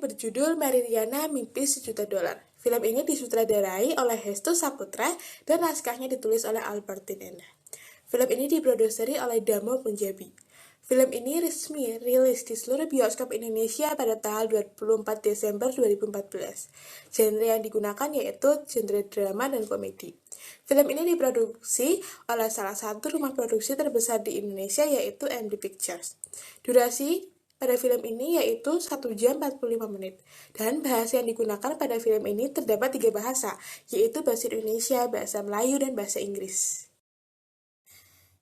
berjudul Meridiana Mimpi Sejuta Dolar. Film ini disutradarai oleh Hestu Saputra dan naskahnya ditulis oleh Albertinenda. Film ini diproduseri oleh Damo Punjabi. Film ini resmi rilis di seluruh bioskop Indonesia pada tanggal 24 Desember 2014. Genre yang digunakan yaitu genre drama dan komedi. Film ini diproduksi oleh salah satu rumah produksi terbesar di Indonesia yaitu MD Pictures. Durasi pada film ini yaitu 1 jam 45 menit. Dan bahasa yang digunakan pada film ini terdapat 3 bahasa, yaitu bahasa Indonesia, bahasa Melayu, dan bahasa Inggris.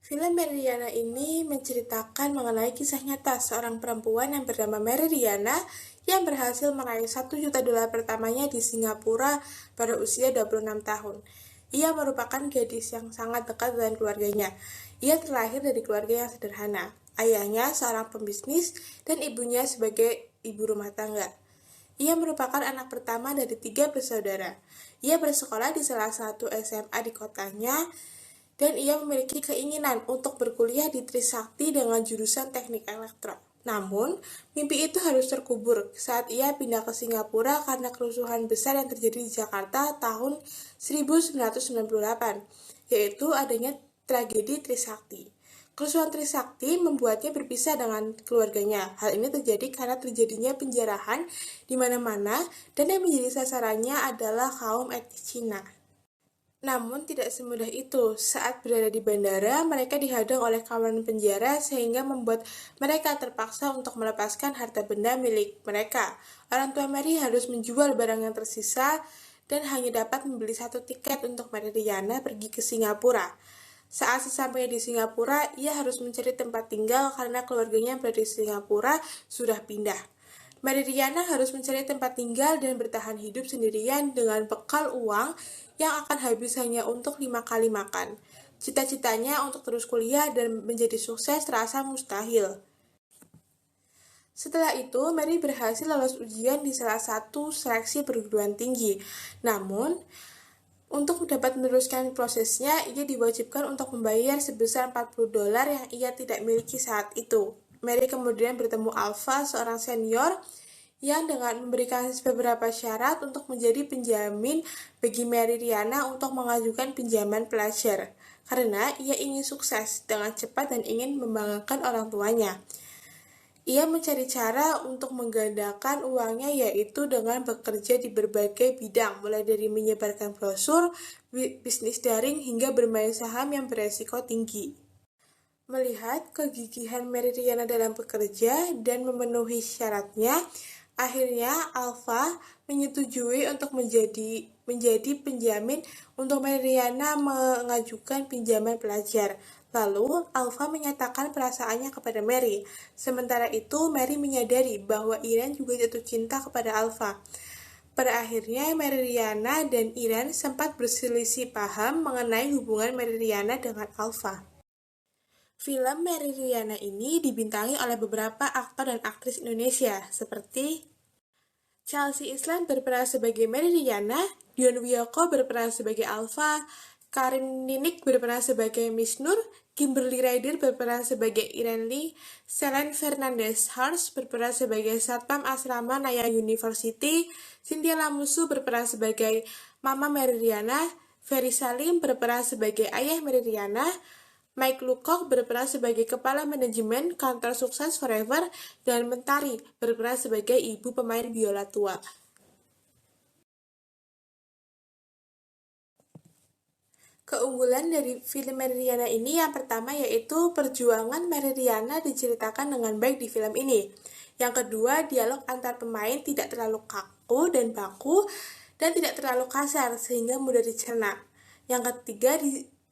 Film Meridiana ini menceritakan mengenai kisah nyata seorang perempuan yang bernama Meridiana yang berhasil meraih 1 juta dolar pertamanya di Singapura pada usia 26 tahun. Ia merupakan gadis yang sangat dekat dengan keluarganya. Ia terlahir dari keluarga yang sederhana. Ayahnya seorang pembisnis dan ibunya sebagai ibu rumah tangga. Ia merupakan anak pertama dari 3 bersaudara. Ia bersekolah di salah satu SMA di kotanya dan ia memiliki keinginan untuk berkuliah di Trisakti dengan jurusan teknik elektro. Namun, mimpi itu harus terkubur saat ia pindah ke Singapura karena kerusuhan besar yang terjadi di Jakarta tahun 1998, yaitu adanya tragedi Trisakti. Kerusuhan Trisakti membuatnya berpisah dengan keluarganya. Hal ini terjadi karena terjadinya penjarahan di mana-mana dan yang menjadi sasarannya adalah kaum etnis Cina. Namun tidak semudah itu. Saat berada di bandara, mereka dihadang oleh kawanan penjara sehingga membuat mereka terpaksa untuk melepaskan harta benda milik mereka. Orang tua Mary harus menjual barang yang tersisa dan hanya dapat membeli 1 tiket untuk Meridiana pergi ke Singapura. Saat sesampainya di Singapura, ia harus mencari tempat tinggal karena keluarganya yang berada di Singapura sudah pindah. Meridiana harus mencari tempat tinggal dan bertahan hidup sendirian dengan bekal uang yang akan habis hanya untuk 5 kali makan. Cita-citanya untuk terus kuliah dan menjadi sukses terasa mustahil. Setelah itu, Mary berhasil lolos ujian di salah satu seleksi perguruan tinggi. Namun, untuk dapat meneruskan prosesnya, ia diwajibkan untuk membayar sebesar 40 dolar yang ia tidak miliki saat itu. Mary kemudian bertemu Alpha, seorang senior, yang dengan memberikan beberapa syarat untuk menjadi penjamin bagi Meridiana untuk mengajukan pinjaman pelajar, karena ia ingin sukses dengan cepat dan ingin membanggakan orang tuanya. Ia mencari cara untuk menggandakan uangnya yaitu dengan bekerja di berbagai bidang, mulai dari menyebarkan brosur, bisnis daring, hingga bermain saham yang beresiko tinggi. Melihat kegigihan Meridiana dalam bekerja dan memenuhi syaratnya, akhirnya Alpha menyetujui untuk menjadi penjamin untuk Meridiana mengajukan pinjaman pelajar. Lalu, Alpha menyatakan perasaannya kepada Mary. Sementara itu, Mary menyadari bahwa Iren juga jatuh cinta kepada Alpha. Pada akhirnya, Meridiana dan Iren sempat berselisih paham mengenai hubungan Meridiana dengan Alpha. Film Meridiana ini dibintangi oleh beberapa aktor dan aktris Indonesia, seperti Chelsea Islan berperan sebagai Meridiana, Dion Wiyoko berperan sebagai Alpha, Karim Ninik berperan sebagai Miss Nur, Kimberly Ryder berperan sebagai Iren Lee, Selen Fernandez Harsh berperan sebagai Satpam Asrama Nanyang University, Cynthia Lamusu berperan sebagai Mama Meridiana, Ferry Salim berperan sebagai Ayah Meridiana, Mike Lucock berperan sebagai Kepala Manajemen Kantor Sukses Forever, dan Mentari berperan sebagai ibu pemain biola tua. Keunggulan dari film Meridiana ini yang pertama yaitu perjuangan Meridiana diceritakan dengan baik di film ini. Yang kedua, dialog antar pemain tidak terlalu kaku dan baku dan tidak terlalu kasar sehingga mudah dicerna. Yang ketiga,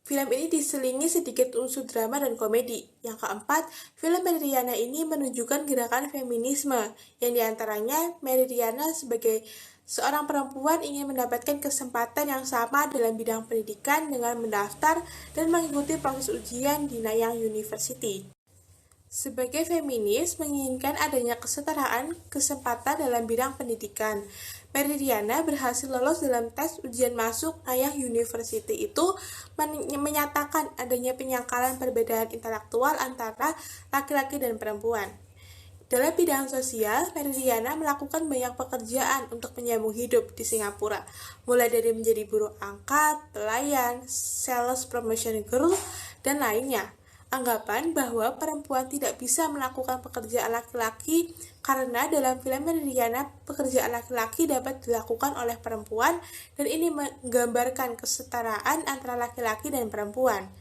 film ini diselingi sedikit unsur drama dan komedi. Yang keempat, film Meridiana ini menunjukkan gerakan feminisme yang diantaranya Meridiana sebagai seorang perempuan ingin mendapatkan kesempatan yang sama dalam bidang pendidikan dengan mendaftar dan mengikuti proses ujian di Nanyang University. Sebagai feminis, menginginkan adanya kesetaraan kesempatan dalam bidang pendidikan. Meridiana berhasil lolos dalam tes ujian masuk Nanyang University itu menyatakan adanya penyangkalan perbedaan intelektual antara laki-laki dan perempuan. Dalam bidang sosial, Mary Riana melakukan banyak pekerjaan untuk menyambung hidup di Singapura, mulai dari menjadi buruh angkat, pelayan, sales promotion girl, dan lainnya. Anggapan bahwa perempuan tidak bisa melakukan pekerjaan laki-laki karena dalam film Mary Riana pekerjaan laki-laki dapat dilakukan oleh perempuan dan ini menggambarkan kesetaraan antara laki-laki dan perempuan.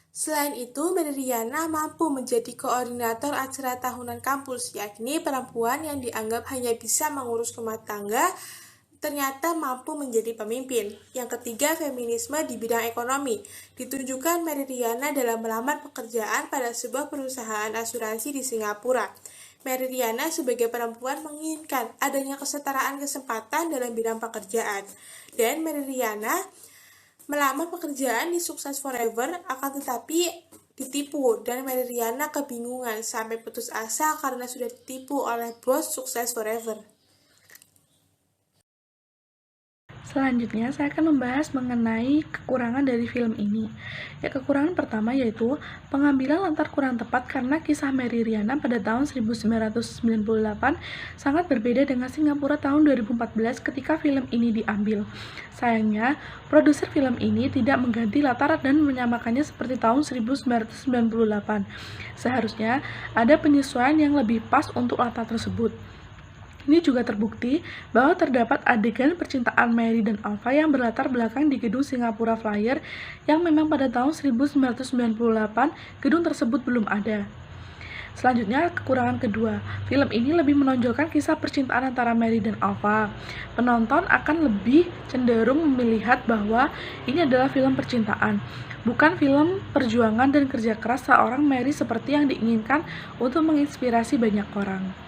Selain itu, Mary Riana mampu menjadi koordinator acara tahunan kampus, yakni perempuan yang dianggap hanya bisa mengurus rumah tangga ternyata mampu menjadi pemimpin. Yang ketiga, feminisme di bidang ekonomi. Ditunjukkan Mary Riana dalam melamar pekerjaan pada sebuah perusahaan asuransi di Singapura. Mary Riana sebagai perempuan menginginkan adanya kesetaraan kesempatan dalam bidang pekerjaan. Dan Mary Riana melamar pekerjaan di Success Forever, akan tetapi ditipu dan Mary Riana kebingungan sampai putus asa karena sudah ditipu oleh bos Success Forever. Selanjutnya, saya akan membahas mengenai kekurangan dari film ini. Ya, kekurangan pertama yaitu pengambilan latar kurang tepat karena kisah Mary Riana pada tahun 1998 sangat berbeda dengan Singapura tahun 2014 ketika film ini diambil. Sayangnya, produser film ini tidak mengganti latar dan menyamakannya seperti tahun 1998. Seharusnya ada penyesuaian yang lebih pas untuk latar tersebut. Ini juga terbukti bahwa terdapat adegan percintaan Mary dan Alpha yang berlatar belakang di gedung Singapura Flyer yang memang pada tahun 1998 gedung tersebut belum ada. Selanjutnya, kekurangan kedua. Film ini lebih menonjolkan kisah percintaan antara Mary dan Alpha. Penonton akan lebih cenderung melihat bahwa ini adalah film percintaan, bukan film perjuangan dan kerja keras seorang Mary seperti yang diinginkan untuk menginspirasi banyak orang.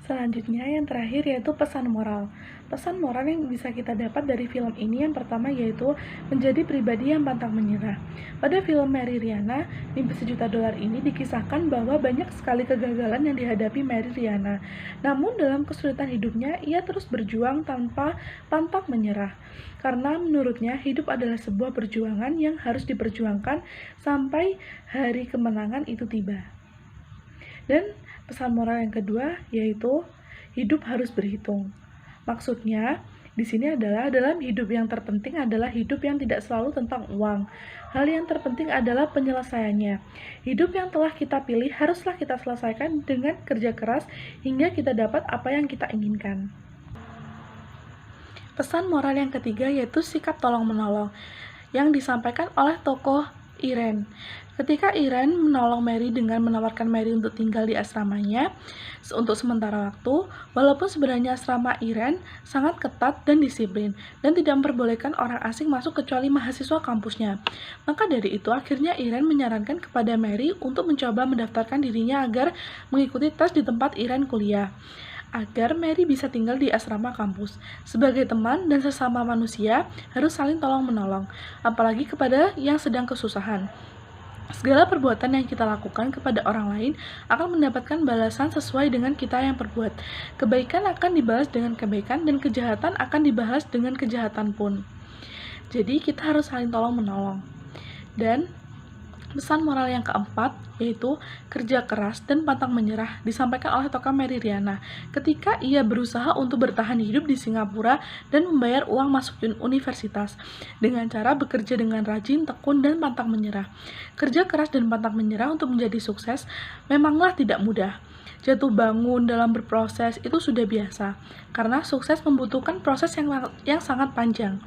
Selanjutnya, yang terakhir yaitu pesan moral. Pesan moral yang bisa kita dapat dari film ini yang pertama yaitu menjadi pribadi yang pantang menyerah. Pada film Mary Riana, Mimpi $1 juta ini dikisahkan bahwa banyak sekali kegagalan yang dihadapi Mary Riana. Namun dalam kesulitan hidupnya, ia terus berjuang tanpa pantang menyerah. Karena menurutnya hidup adalah sebuah perjuangan yang harus diperjuangkan sampai hari kemenangan itu tiba. Dan pesan moral yang kedua yaitu hidup harus berhitung. Maksudnya, di sini adalah dalam hidup yang terpenting adalah hidup yang tidak selalu tentang uang. Hal yang terpenting adalah penyelesaiannya. Hidup yang telah kita pilih haruslah kita selesaikan dengan kerja keras hingga kita dapat apa yang kita inginkan. Pesan moral yang ketiga yaitu sikap tolong-menolong yang disampaikan oleh tokoh Irene. Ketika Irene menolong Mary dengan menawarkan Mary untuk tinggal di asramanya untuk sementara waktu, walaupun sebenarnya asrama Irene sangat ketat dan disiplin dan tidak memperbolehkan orang asing masuk kecuali mahasiswa kampusnya. Maka dari itu akhirnya Irene menyarankan kepada Mary untuk mencoba mendaftarkan dirinya agar mengikuti tes di tempat Irene kuliah, agar Mary bisa tinggal di asrama kampus. Sebagai teman dan sesama manusia, harus saling tolong-menolong, apalagi kepada yang sedang kesusahan. Segala perbuatan yang kita lakukan kepada orang lain akan mendapatkan balasan sesuai dengan kita yang perbuat. Kebaikan akan dibalas dengan kebaikan dan kejahatan akan dibalas dengan kejahatan pun. Jadi kita harus saling tolong-menolong. Dan pesan moral yang keempat yaitu kerja keras dan pantang menyerah disampaikan oleh tokoh Mary Riana ketika ia berusaha untuk bertahan hidup di Singapura dan membayar uang masuk universitas dengan cara bekerja dengan rajin, tekun, dan pantang menyerah. Kerja keras dan pantang menyerah untuk menjadi sukses memanglah tidak mudah. Jatuh bangun dalam berproses itu sudah biasa karena sukses membutuhkan proses yang sangat panjang.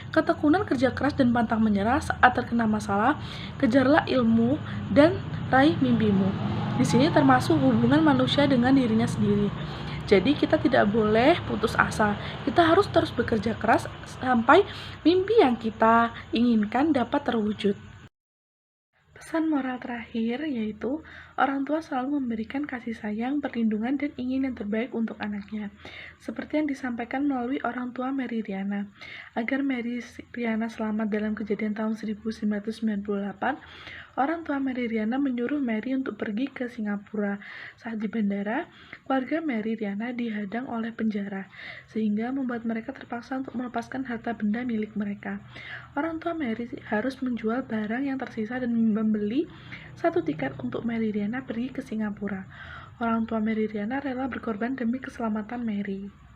Ketekunan, kerja keras, dan pantang menyerah saat terkena masalah, kejarlah ilmu dan raih mimpimu. Di sini termasuk hubungan manusia dengan dirinya sendiri. Jadi kita tidak boleh putus asa. Kita harus terus bekerja keras sampai mimpi yang kita inginkan dapat terwujud. Pesan moral terakhir yaitu orang tua selalu memberikan kasih sayang, perlindungan, dan ingin yang terbaik untuk anaknya. Seperti yang disampaikan melalui orang tua Mary Riana. Agar Mary Riana selamat dalam kejadian tahun 1998, Orang tua Mary Riana menyuruh Mary untuk pergi ke Singapura. Saat di bandara, keluarga Mary Riana dihadang oleh penjara, sehingga membuat mereka terpaksa untuk melepaskan harta benda milik mereka. Orang tua Mary harus menjual barang yang tersisa dan membeli satu tiket untuk Mary Riana pergi ke Singapura. Orang tua Mary Riana rela berkorban demi keselamatan Mary.